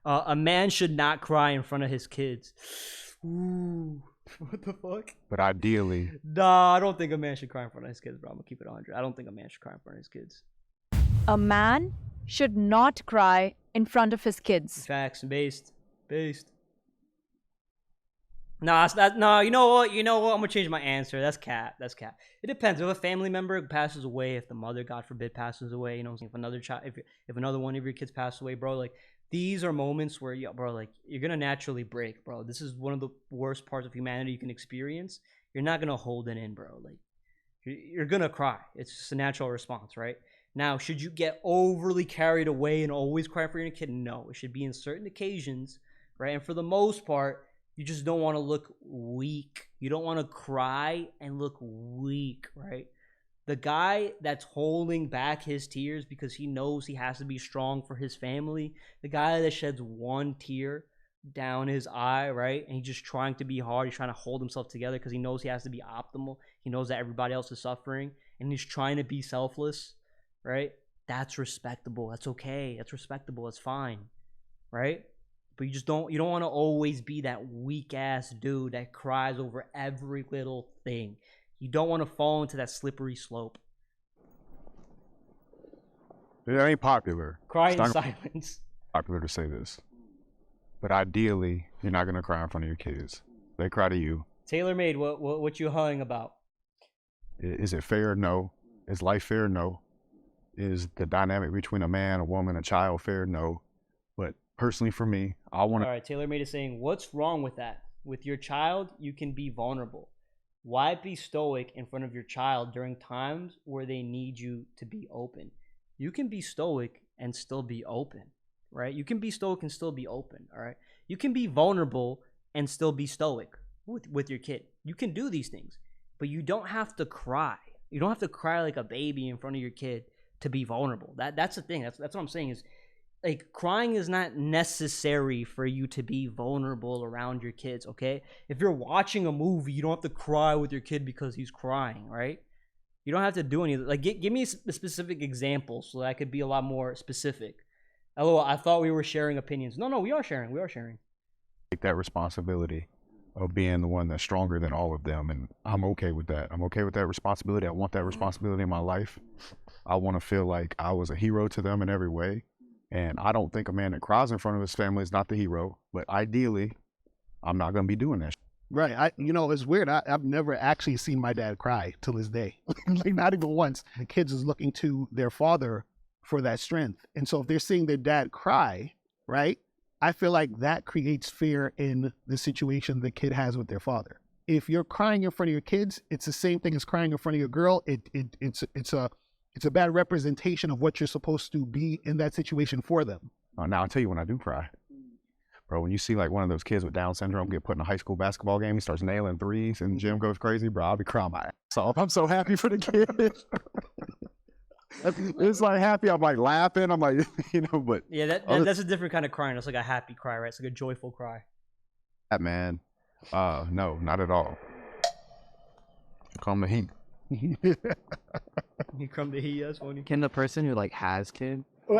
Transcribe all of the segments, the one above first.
A man should not cry in front of his kids. Ooh, what the fuck? But ideally, Nah, I don't think a man should cry in front of his kids, bro. I'm gonna keep it 100. I don't think a man should cry in front of his kids. A man should not cry in front of his kids. Facts, based. Nah, nah. You know what? I'm gonna change my answer. That's cap. It depends. If a family member passes away, if the mother, God forbid, passes away, if another child, if another one of your kids passes away, bro, like these are moments where, bro, like you're gonna naturally break, bro. This is one of the worst parts of humanity you can experience. You're not gonna hold it in, bro. Like you're gonna cry. It's just a natural response, right? Now, should you get overly carried away and always cry for your kid? No, it should be in certain occasions, right? And for the most part, you just don't want to look weak. You don't want to cry and look weak, right? The guy that's holding back his tears because he knows he has to be strong for his family, the guy that sheds one tear down his eye, right? And he's just trying to be hard. He's trying to hold himself together because he knows he has to be optimal. He knows that everybody else is suffering and he's trying to be selfless, right? That's respectable. That's okay. That's respectable. That's fine, right? But you don't want to always be that weak ass dude that cries over every little thing. You don't want to fall into that slippery slope. it ain't popular. Cry It's in not silence. popular to say this. But ideally, you're not gonna cry in front of your kids. They cry to you. TaylorMade, what you hugging about? Is it fair? No. Is life fair? No. Is the dynamic between a man, a woman, a child fair? No. But personally for me, I want to. All right, TaylorMade is saying, what's wrong with that? With your child, you can be vulnerable. Why be stoic in front of your child during times where they need you to be open? You can be stoic and still be open, right? You can be stoic and still be open, all right? You can be vulnerable and still be stoic with your kid. You can do these things, but you don't have to cry. You don't have to cry like a baby in front of your kid to be vulnerable. That's the thing. That's what I'm saying is, like, crying is not necessary for you to be vulnerable around your kids, okay? If you're watching a movie, you don't have to cry with your kid because he's crying, right? You don't have to do anything. Like, give me a specific example so that I could be a lot more specific. LOL, I thought we were sharing opinions. No, we are sharing. Take that responsibility of being the one that's stronger than all of them, and I'm okay with that. I'm okay with that responsibility. I want that responsibility in my life. I want to feel like I was a hero to them in every way. And I don't think a man that cries in front of his family is not the hero, but ideally, I'm not going to be doing that. Right. It's weird. I've never actually seen my dad cry till this day. Like, not even once. The kids is looking to their father for that strength. And so if they're seeing their dad cry, right, I feel like that creates fear in the situation the kid has with their father. If you're crying in front of your kids, it's the same thing as crying in front of your girl. It's a bad representation of what you're supposed to be in that situation for them. Now, I'll tell you when I do cry. Bro, when you see like one of those kids with Down syndrome get put in a high school basketball game, he starts nailing threes and the gym goes crazy, bro, I'll be crying my ass off. I'm so happy for the kid. It's like happy, I'm like laughing, I'm like, but. Yeah, that's a different kind of crying. It's like a happy cry, right? It's like a joyful cry. That man, no, not at all. Calm the heat. You come to heat, yes, funny. Can the person who like has kids? I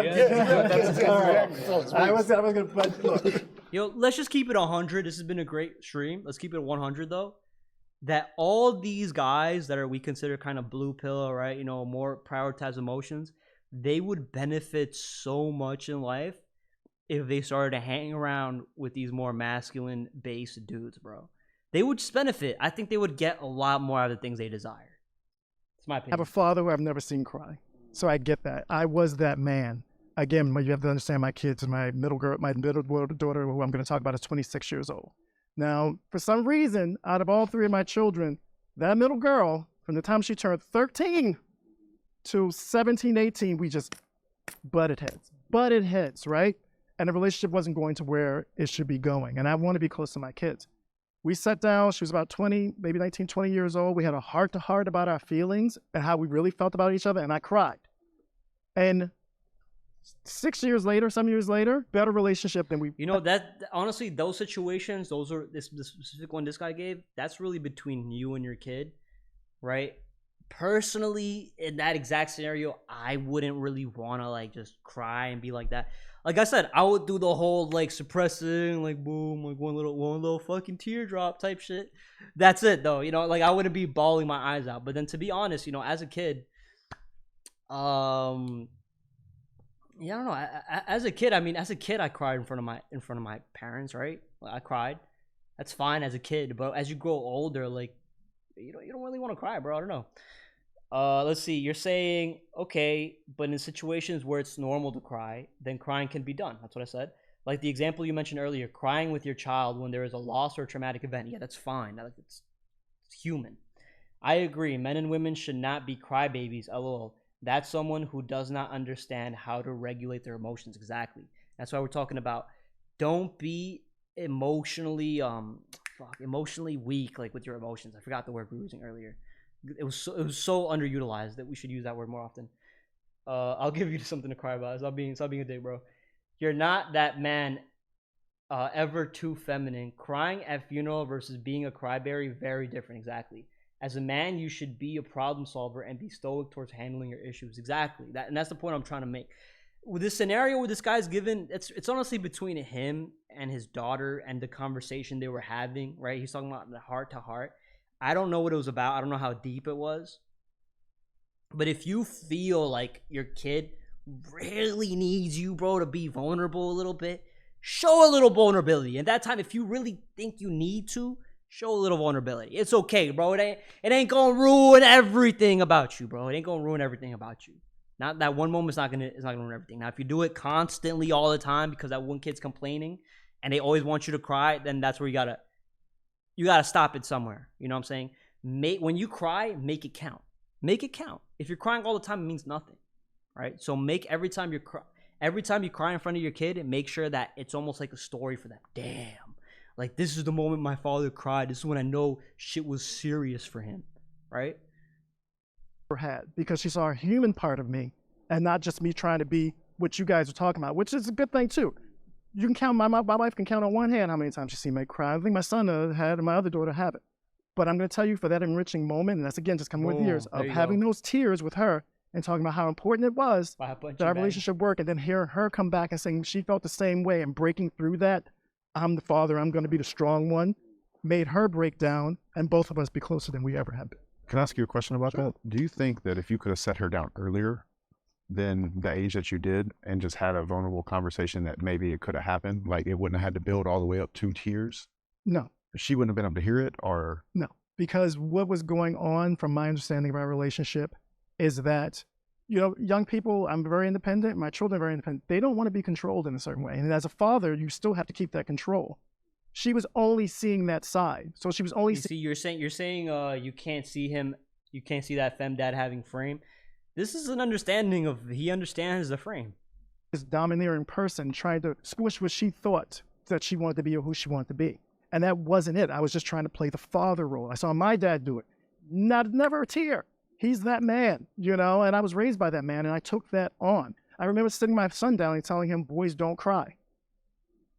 was gonna look. Yo, let's just keep it 100. This has been a great stream. Let's keep it 100 though. That all these guys that we consider kind of blue pill, right? More prioritize emotions. They would benefit so much in life if they started to hang around with these more masculine based dudes, bro. They would just benefit. I think they would get a lot more out of the things they desire. It's my I have opinion. a father who I've never seen cry. So I get that. I was that man. Again, you have to understand my kids. My middle daughter, who I'm going to talk about, is 26 years old. Now, for some reason, out of all three of my children, that middle girl, from the time she turned 13 to 17, 18, we just butted heads, right? And the relationship wasn't going to where it should be going. And I want to be close to my kids. We sat down, she was about 20, maybe 19, 20 years old. We had a heart-to-heart about our feelings and how we really felt about each other, and I cried. And 6 years later, some years later, better relationship than we... That honestly, those situations, the specific one this guy gave, that's really between you and your kid, right? personally, in that exact scenario, I wouldn't really want to like just cry and be like that. Like I said, I would do the whole like suppressing, like boom, like one little fucking teardrop type shit. That's it though, you know. Like I wouldn't be bawling my eyes out. But then to be honest, you know, as a kid, yeah, I don't know. As a kid, I mean, as a kid, I cried in front of my parents, right? Like, I cried. That's fine as a kid, but as you grow older, like you don't really want to cry, bro. I don't know. Let's see. You're saying okay, but in situations where it's normal to cry, then crying can be done. That's what I said. Like the example you mentioned earlier, crying with your child when there is a loss or a traumatic event. Yeah, that's fine. It's human. I agree. Men and women should not be crybabies. LOL. That's someone who does not understand how to regulate their emotions. Exactly. That's why we're talking about. Don't be emotionally emotionally weak, like with your emotions. I forgot the word we were using earlier. It was so underutilized that we should use that word more often. I'll give you something to cry about. Stop being a dick, bro. You're not that man. Ever too feminine. Crying at funeral versus being a cryberry, very different. Exactly. As a man, you should be a problem solver and be stoic towards handling your issues. Exactly. And that's the point I'm trying to make. With this scenario where this guy's given, it's honestly between him and his daughter and the conversation they were having, right? He's talking about the heart to heart. I don't know what it was about. I don't know how deep it was. But if you feel like your kid really needs you, bro, to be vulnerable a little bit, show a little vulnerability. And that time, if you really think you need to, show a little vulnerability. It's okay, bro. It ain't gonna ruin everything about you, bro. It ain't gonna ruin everything about you. Not that one moment's not gonna ruin everything. Now, if you do it constantly all the time because that one kid's complaining and they always want you to cry, then that's where you gotta stop it somewhere. You know what I'm saying? When you cry, make it count. Make it count. If you're crying all the time, it means nothing, right? So make every time you cry in front of your kid, make sure that it's almost like a story for them. Damn. Like, this is the moment my father cried. This is when I know shit was serious for him, right? Had, because she saw a human part of me and not just me trying to be what you guys are talking about, which is a good thing too. You can count, my wife can count on one hand how many times she's seen me cry. I think my son had and my other daughter have it. But I'm going to tell you, for that enriching moment, and that's again just coming with years of having those tears with her and talking about how important it was that our relationship worked, and then hear her come back and saying she felt the same way and breaking through that. I'm the father, I'm going to be the strong one, made her break down and both of us be closer than we ever have been. Can I ask you a question about that? Do you think that if you could have set her down earlier than the age that you did and just had a vulnerable conversation, that maybe it could have happened? Like it wouldn't have had to build all the way up to tears? No. She wouldn't have been able to hear it, or? No, because what was going on from my understanding of our relationship is that, you know, young people, I'm very independent, my children are very independent. They don't want to be controlled in a certain way. And as a father, you still have to keep that control. She was only seeing that side. So she was only you're saying you can't see him, you can't see that femdad having frame. This is an understanding of, he understands the frame. This domineering person trying to squish what she thought that she wanted to be or who she wanted to be. And that wasn't it. I was just trying to play the father role. I saw my dad do it. Never a tear. He's that man, you know, and I was raised by that man, and I took that on. I remember sitting my son down and telling him, boys don't cry.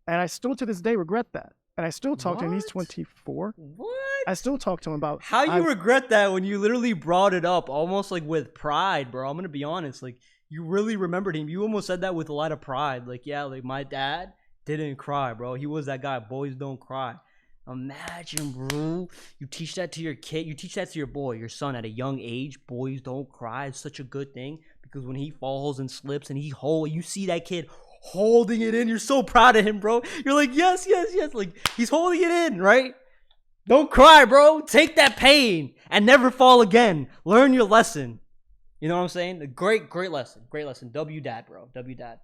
And I still to this day regret that. And I still talk to him. He's 24. What? I still talk to him about how you regret that when you literally brought it up almost like with pride, bro. I'm going to be honest. Like, you really remembered him. You almost said that with a lot of pride. Like, yeah, like my dad didn't cry, bro. He was that guy. Boys don't cry. Imagine, bro. You teach that to your kid. You teach that to your boy, your son at a young age. Boys don't cry. It's such a good thing because when he falls and slips and you see that kid holding it in. You're so proud of him, bro. You're like, yes. Like, he's holding it in, right? Don't cry, bro. Take that pain and never fall again. Learn your lesson. You know what I'm saying? A great lesson. Great lesson. W dad, bro. W dad.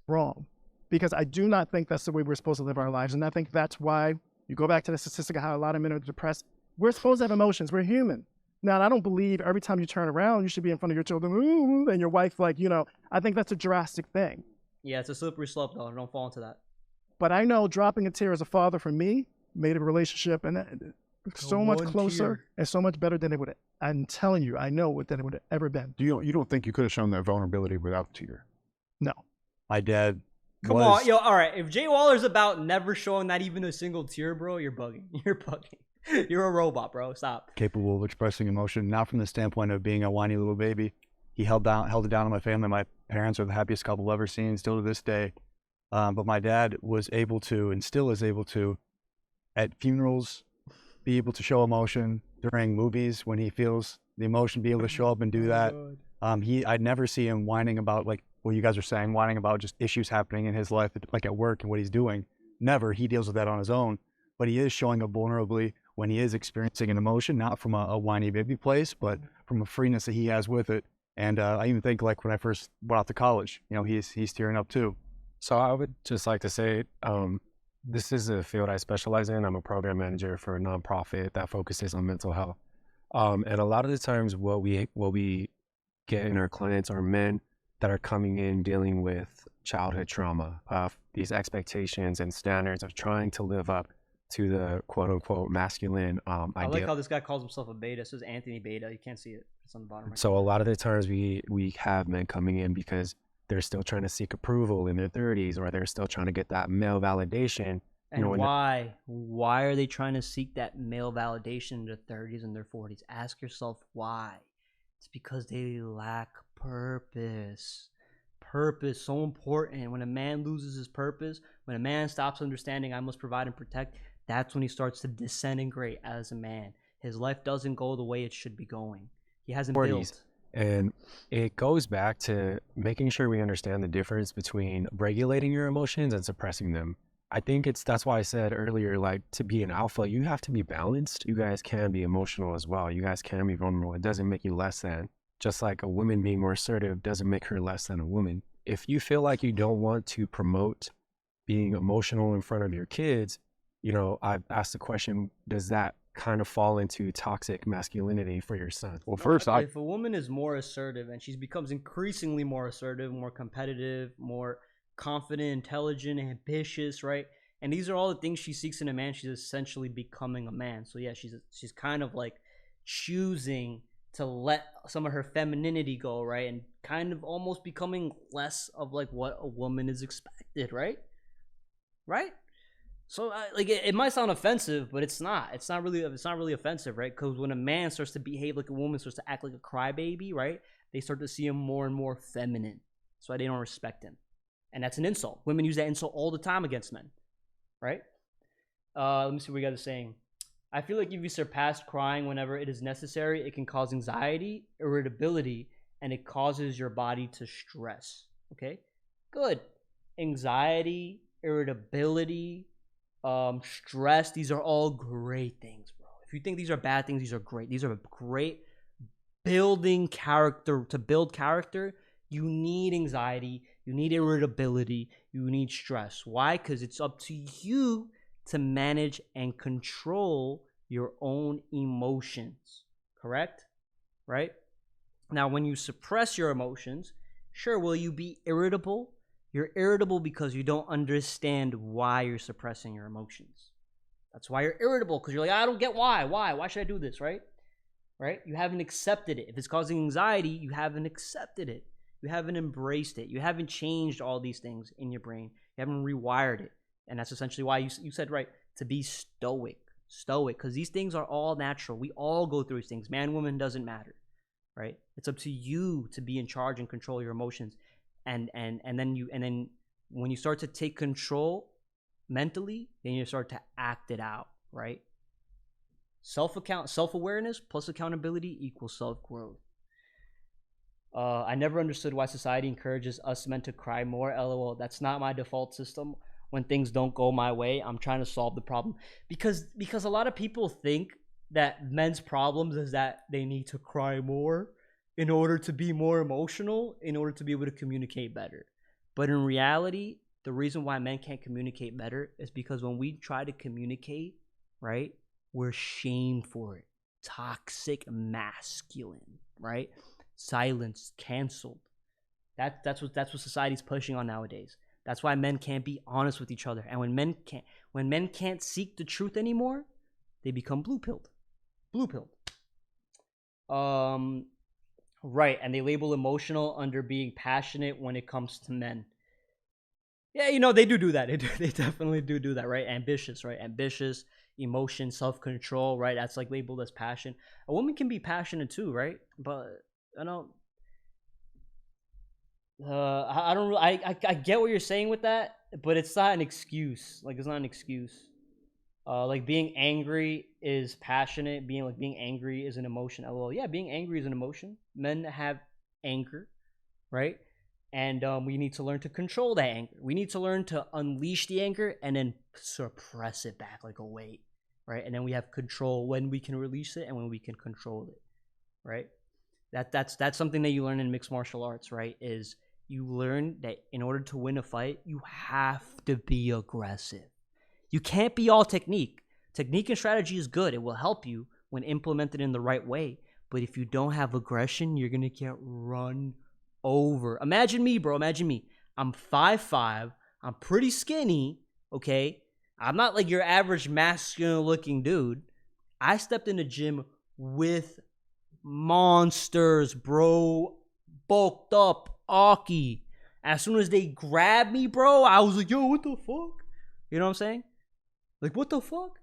Wrong. Because I do not think that's the way we're supposed to live our lives. And I think that's why you go back to the statistic of how a lot of men are depressed. We're supposed to have emotions. We're human. Now, I don't believe every time you turn around, you should be in front of your children, ooh, and your wife, like, you know, I think that's a drastic thing. Yeah, it's a slippery slope, though. Don't fall into that. But I know dropping a tear as a father for me made a relationship and so much closer and so much better than it would. I'm telling you, I know than it would have ever been. You don't think you could have shown that vulnerability without the tear? No. My dad. Come on, yo, all right. If Jay Waller's about never showing not even a single tear, bro, you're bugging. You're bugging. You're a robot, bro. Stop. Capable of expressing emotion, not from the standpoint of being a whiny little baby. He held it down on my family. My parents are the happiest couple I've ever seen, still to this day. But my dad was able to, and still is able to, at funerals, be able to show emotion. During movies, when he feels the emotion, be able to show up and do that. I'd never see him whining about, like what you guys are saying, whining about just issues happening in his life, like at work and what he's doing. Never. He deals with that on his own. But he is showing up vulnerably when he is experiencing an emotion, not from a whiny baby place, but from a freeness that he has with it. And I even think, like, when I first went out to college, you know, he's tearing up too. So I would just like to say, this is a field I specialize in. I'm a program manager for a nonprofit that focuses on mental health. And a lot of the times what we get in our clients are men that are coming in dealing with childhood trauma, these expectations and standards of trying to live up to the quote unquote masculine I like ideal. how this guy calls himself a beta. This is Anthony Beta. You can't see it. It's on the bottom right. So a lot of the times we have men coming in because they're still trying to seek approval in their 30s, or they're still trying to get that male validation. And why? Why are they trying to seek that male validation in their 30s and their 40s? Ask yourself why. It's because they lack purpose. Purpose, so important. When a man loses his purpose, when a man stops understanding I must provide and protect, that's when he starts to disintegrate as a man. His life doesn't go the way it should be going. He hasn't built. And it goes back to making sure we understand the difference between regulating your emotions and suppressing them. I think that's why I said earlier, like, to be an alpha, you have to be balanced. You guys can be emotional as well. You guys can be vulnerable. It doesn't make you less than. Just like a woman being more assertive doesn't make her less than a woman. If you feel like you don't want to promote being emotional in front of your kids, you know, I've asked the question, does that kind of fall into toxic masculinity for your son? Well, first, if a woman is more assertive and she becomes increasingly more assertive, more competitive, more confident, intelligent, ambitious, right? And these are all the things she seeks in a man. She's essentially becoming a man. So yeah, she's kind of like choosing to let some of her femininity go, right? And kind of almost becoming less of like what a woman is expected, right? Right? So like it might sound offensive, but it's not. It's not really offensive, right? Because when a man starts to behave like a woman, starts to act like a crybaby, right? They start to see him more and more feminine. That's why they don't respect him, and that's an insult. Women use that insult all the time against men, right? Let me see what we got is saying. I feel like if you surpass crying whenever it is necessary, it can cause anxiety, irritability, and it causes your body to stress. Okay, good. Anxiety, irritability, stress, these are all great things, bro. If you think these are bad things, these are great. These are great building character. To build character, you need anxiety, you need irritability, you need stress. Why? Because it's up to you to manage and control your own emotions, correct? Right? Now, when you suppress your emotions, sure, will you be irritable? You're irritable because you don't understand why you're suppressing your emotions. That's why you're irritable, because you're like, I don't get why. Why should I do this, right? Right? You haven't accepted it. If it's causing anxiety, you haven't accepted it. You haven't embraced it. You haven't changed all these things in your brain. You haven't rewired it. And that's essentially why you said, right, to be stoic, because these things are all natural. We all go through these things. Man, woman, doesn't matter, right? It's up to you to be in charge and control your emotions. And then when you start to take control mentally, then you start to act it out, right? Self-awareness plus accountability equals self-growth. I never understood why society encourages us men to cry more. LOL. That's not my default system. When things don't go my way, I'm trying to solve the problem. Because a lot of people think that men's problems is that they need to cry more in order to be more emotional, in order to be able to communicate better. But in reality, the reason why men can't communicate better is because when we try to communicate, right, we're shamed for it. Toxic masculine, right? Silenced, canceled. That's what society's pushing on nowadays. That's why men can't be honest with each other. And when men can't seek the truth anymore, they become blue-pilled. Blue-pilled. Right, and they label emotional under being passionate when it comes to men. Yeah, you know, they do that. They definitely do that, right? Ambitious, right? Ambitious, emotion, self-control, right? That's like labeled as passion. A woman can be passionate too, right? But I don't. I don't. I get what you're saying with that, but it's not an excuse. Like, it's not an excuse. Like being angry is passionate. Being angry is an emotion. LOL. Yeah, being angry is an emotion. Men have anger, right? And we need to learn to control that anger. We need to learn to unleash the anger and then suppress it back like a weight, right? And then we have control when we can release it and when we can control it, right? That's something that you learn in mixed martial arts, right? Is you learn that in order to win a fight, you have to be aggressive. You can't be all technique. Technique and strategy is good. It will help you when implemented in the right way. But if you don't have aggression, you're going to get run over. Imagine me, bro. Imagine me. I'm 5'5". I'm pretty skinny, okay? I'm not like your average masculine looking dude. I stepped in the gym with monsters, bro. Bulked up, Aki. As soon as they grabbed me, bro, I was like, yo, what the fuck? You know what I'm saying? Like, what the fuck?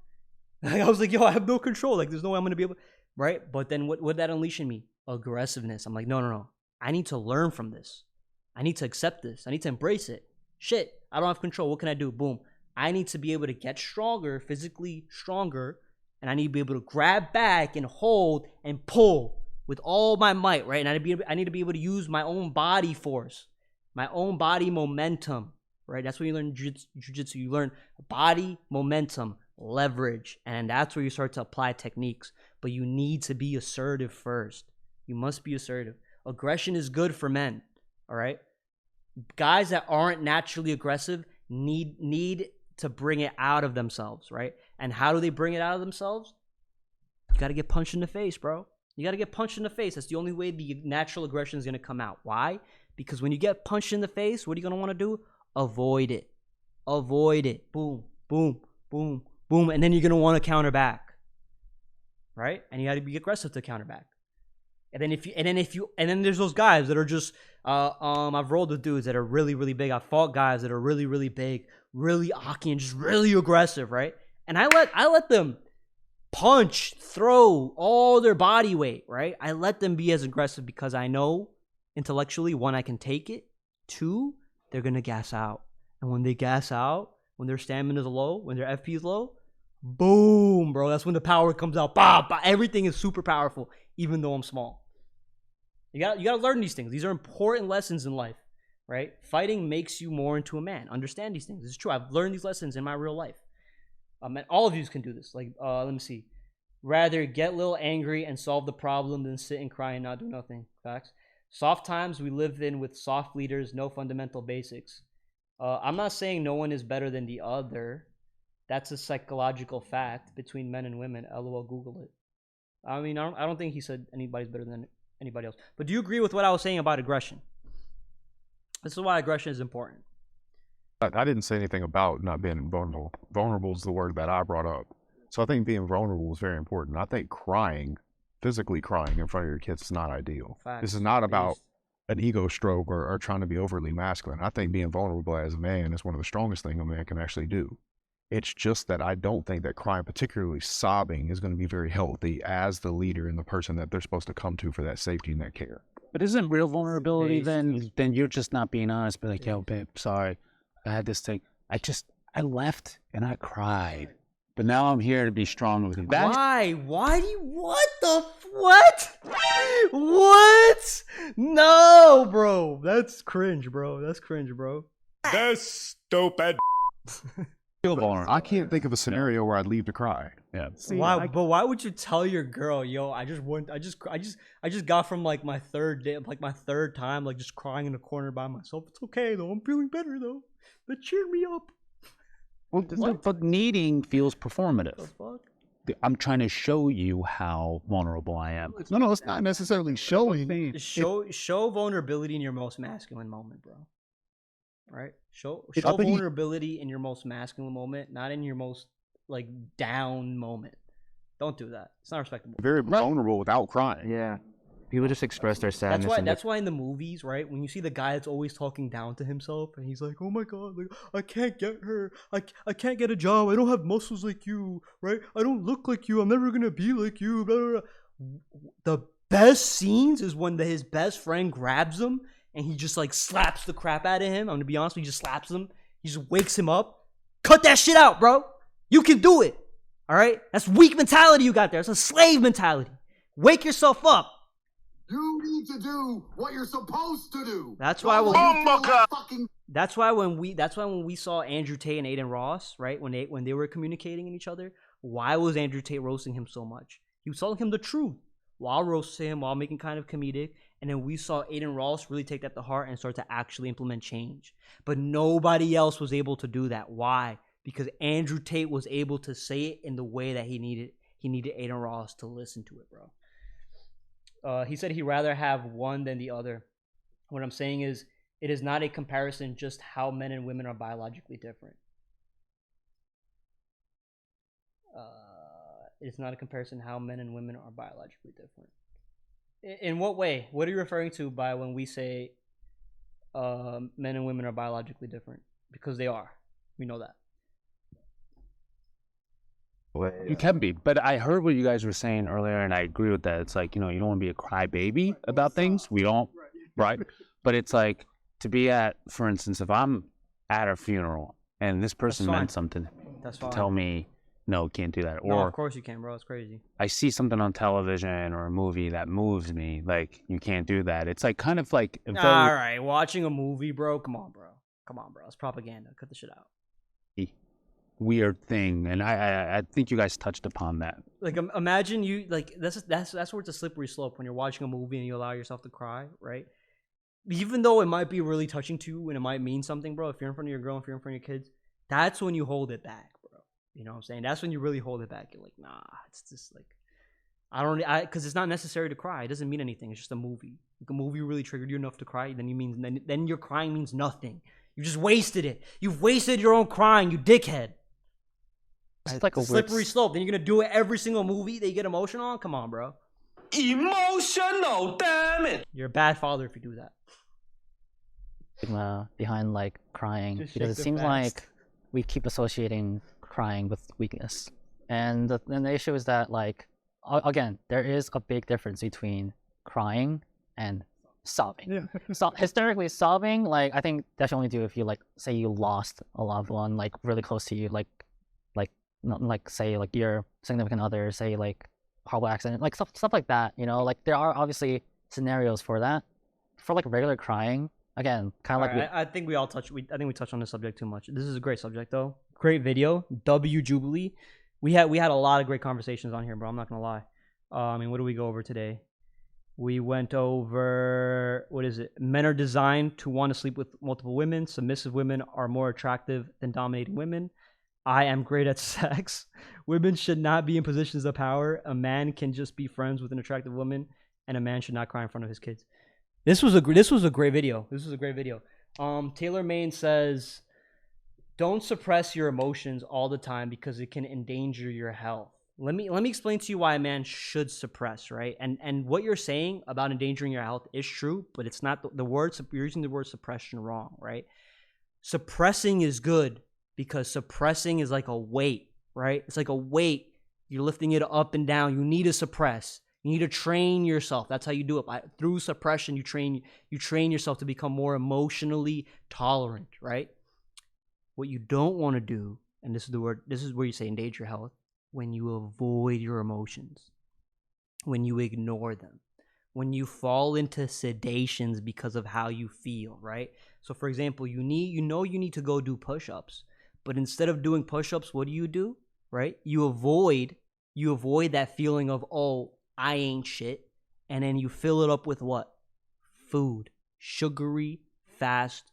Like, I was like, yo, I have no control. Like, there's no way I'm going to be able, right? But then what that unleash in me? Aggressiveness. I'm like, no. I need to learn from this. I need to accept this. I need to embrace it. Shit, I don't have control. What can I do? Boom. I need to be able to get stronger, physically stronger, and I need to be able to grab back and hold and pull with all my might, right? And I need to be able to use my own body force, my own body momentum, right? That's when you learn jiu-jitsu. You learn body momentum, leverage, and that's where you start to apply techniques. But you need to be assertive first. You must be assertive. Aggression is good for men, all right? Guys that aren't naturally aggressive need to bring it out of themselves, right? And how do they bring it out of themselves? You got to get punched in the face, bro. You got to get punched in the face. That's the only way the natural aggression is going to come out. Why? Because when you get punched in the face, what are you going to want to do? Avoid it. Avoid it. Boom, boom, boom, boom. And then you're going to want to counter back, right? And you got to be aggressive to counter back. And then there's those guys that are just I've rolled with dudes that are really, really big. I've fought guys that are really, really big, really Aki and just really aggressive, right? And I let them punch, throw all their body weight, right? I let them be as aggressive because I know intellectually, one, I can take it. Two, they're gonna gas out. And when they gas out, when their stamina is low, when their FP is low, boom, bro. That's when the power comes out. Bah, bah. Everything is super powerful, even though I'm small. You gotta learn these things. These are important lessons in life, right? Fighting makes you more into a man. Understand these things. It's true. I've learned these lessons in my real life. And all of you can do this. Like, let me see. Rather get a little angry and solve the problem than sit and cry and not do nothing. Facts. Soft times we live in with soft leaders, no fundamental basics. I'm not saying no one is better than the other. That's a psychological fact between men and women. LOL, Google it. I mean, I don't think he said anybody's better than anybody else. But do you agree with what I was saying about aggression? This is why aggression is important. I didn't say anything about not being vulnerable. Vulnerable is the word that I brought up. So I think being vulnerable is very important. I think physically crying in front of your kids is not ideal. Facts. This is not about an ego stroke or trying to be overly masculine. I think being vulnerable as a man is one of the strongest things a man can actually do. It's just that I don't think that crying, particularly sobbing, is going to be very healthy as the leader and the person that they're supposed to come to for that safety and that care. But isn't real vulnerability then you're just not being honest, be like, yo, babe, sorry, I had this thing. I left and I cried. But now I'm here to be strong with you. Why? Why do you, what? No, bro. That's cringe, bro. That's stupid. I can't think of a scenario where I'd leave to cry. Yeah. See, Why? But why would you tell your girl, yo? I just got from like my third day, like my third time, like just crying in the corner by myself. It's okay though. I'm feeling better though. But cheer me up. Well, but needing feels performative. The fuck? I'm trying to show you how vulnerable I am. No, it's not necessarily showing. Show vulnerability in your most masculine moment, bro. Right? Show I think vulnerability in your most masculine moment, not in your most like down moment. Don't do that. It's not respectable. Very vulnerable without crying. Yeah. People just express their sadness. That's why in the movies, right, when you see the guy that's always talking down to himself and he's like, oh my god, like I can't get her, I can't get a job, I don't have muscles like you, right, I don't look like you, I'm never gonna be like you, blah, blah, blah. The best scenes is when his best friend grabs him and he just like slaps the crap out of him. I'm gonna be honest, he just slaps him, he just wakes him up. Cut that shit out, bro. You can do it. All right, that's weak mentality you got there. It's a slave mentality. Wake yourself up. You need to do what you're supposed to do. That's why when we saw Andrew Tate and Aiden Ross, right, when they were communicating in each other, why was Andrew Tate roasting him so much? He was telling him the truth while roasting him, while making kind of comedic, and then we saw Aiden Ross really take that to heart and start to actually implement change. But nobody else was able to do that. Why? Because Andrew Tate was able to say it in the way that he needed Aiden Ross to listen to it, bro. He said he'd rather have one than the other. What I'm saying is, it is not a comparison just how men and women are biologically different. It's not a comparison how men and women are biologically different. In what way? What are you referring to by when we say men and women are biologically different? Because they are. We know that. You can be, but I heard what you guys were saying earlier, and I agree with that. It's like, you don't want to be a crybaby about things. We don't, right? But it's like to be at, for instance, if I'm at a funeral and this person meant something to tell me, no, can't do that. No, or of course you can, bro. It's crazy. I see something on television or a movie that moves me, like, you can't do that. It's like kind of like all right, watching a movie, bro. Come on, bro. It's propaganda. Cut the shit out. Weird thing, and I think you guys touched upon that. Like, imagine you, like, that's where it's a slippery slope when you're watching a movie and you allow yourself to cry, right? Even though it might be really touching to you and it might mean something, bro. If you're in front of your girl, if you're in front of your kids, that's when you hold it back, bro. You know what I'm saying? That's when you really hold it back. You're like, nah, it's just like, because it's not necessary to cry. It doesn't mean anything. It's just a movie. Like, a movie really triggered you enough to cry, then your crying means nothing. You just wasted it. You've wasted your own crying, you dickhead. It's like a slippery slope. Then you're gonna do it every single movie that you get emotional on? Come on, bro. Emotional, damn it. You're a bad father if you do that. Stigma behind like crying, Just because shake it seems the fast. like we keep associating crying with weakness, and the issue is that, like, again, there is a big difference between crying and sobbing. Yeah. So hysterically sobbing, like, I think that should only do if you, like, say you lost a loved one, like, really close to you, like say like your significant other, say like horrible accident, like stuff like that. Like, there are obviously scenarios for that. For like regular crying, again, kind of like I think we touched on this subject too much. This is a great subject though. Great video. W Jubilee. We had a lot of great conversations on here, bro. I'm not gonna lie. What do we go over today? We went over, what is it? Men are designed to want to sleep with multiple women. Submissive women are more attractive than dominating women. I am great at sex. Women should not be in positions of power. A man can just be friends with an attractive woman, and a man should not cry in front of his kids. This was a great video. Taylor Maine says, don't suppress your emotions all the time because it can endanger your health. Let me explain to you why a man should suppress, right? And what you're saying about endangering your health is true, but it's not you're using the word suppression wrong, right? Suppressing is good because suppressing is like a weight, right? It's like a weight. You're lifting it up and down. You need to suppress. You need to train yourself. That's how you do it. Through suppression, you train yourself to become more emotionally tolerant, right? What you don't want to do, and this is where you say endanger your health, when you avoid your emotions, when you ignore them, when you fall into sedations because of how you feel, right? So for example, you need to go do push-ups, but instead of doing push-ups, what do? Right? You avoid that feeling of, oh, I ain't shit, and then you fill it up with what? Food. Sugary, fast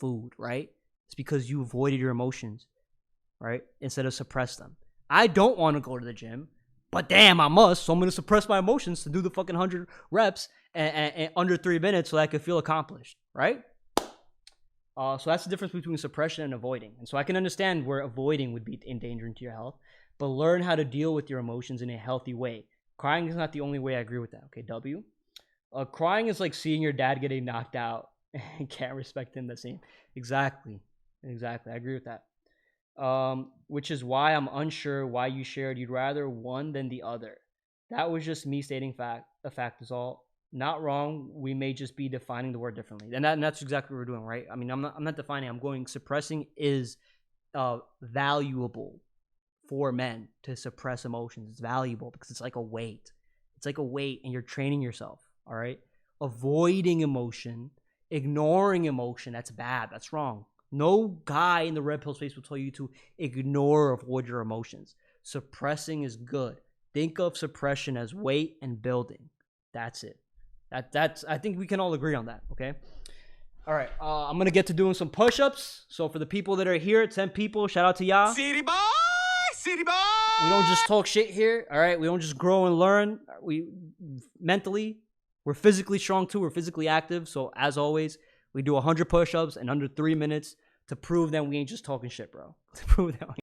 food, right? It's because you avoided your emotions, right? Instead of suppress them. I don't want to go to the gym, but damn, I must. So I'm going to suppress my emotions to do the fucking 100 reps and under 3 minutes so that I can feel accomplished, right? So that's the difference between suppression and avoiding. And so I can understand where avoiding would be endangering to your health, but learn how to deal with your emotions in a healthy way. Crying is not the only way. I agree with that. Okay, W. Crying is like seeing your dad getting knocked out and can't respect him the same. Exactly. I agree with that. Which is why I'm unsure why you shared you'd rather one than the other. That was just me stating a fact is all. Not wrong. We may just be defining the word differently. And that's exactly what we're doing, right? I mean, I'm not defining. I'm going suppressing is valuable for men to suppress emotions. It's valuable because it's like a weight. It's like a weight and you're training yourself, all right? Avoiding emotion, ignoring emotion, that's bad. That's wrong. No guy in the red pill space will tell you to ignore or avoid your emotions. Suppressing is good. Think of suppression as weight and building. That's it. That's I think we can all agree on that, okay? All right, I'm going to get to doing some push-ups. So for the people that are here, 10 people, shout out to y'all. City boy! City boy! We don't just talk shit here, all right? We don't just grow and learn. We mentally, we're physically strong too. We're physically active. So as always, we do 100 push-ups in under 3 minutes to prove that we ain't just talking shit, bro. To prove that we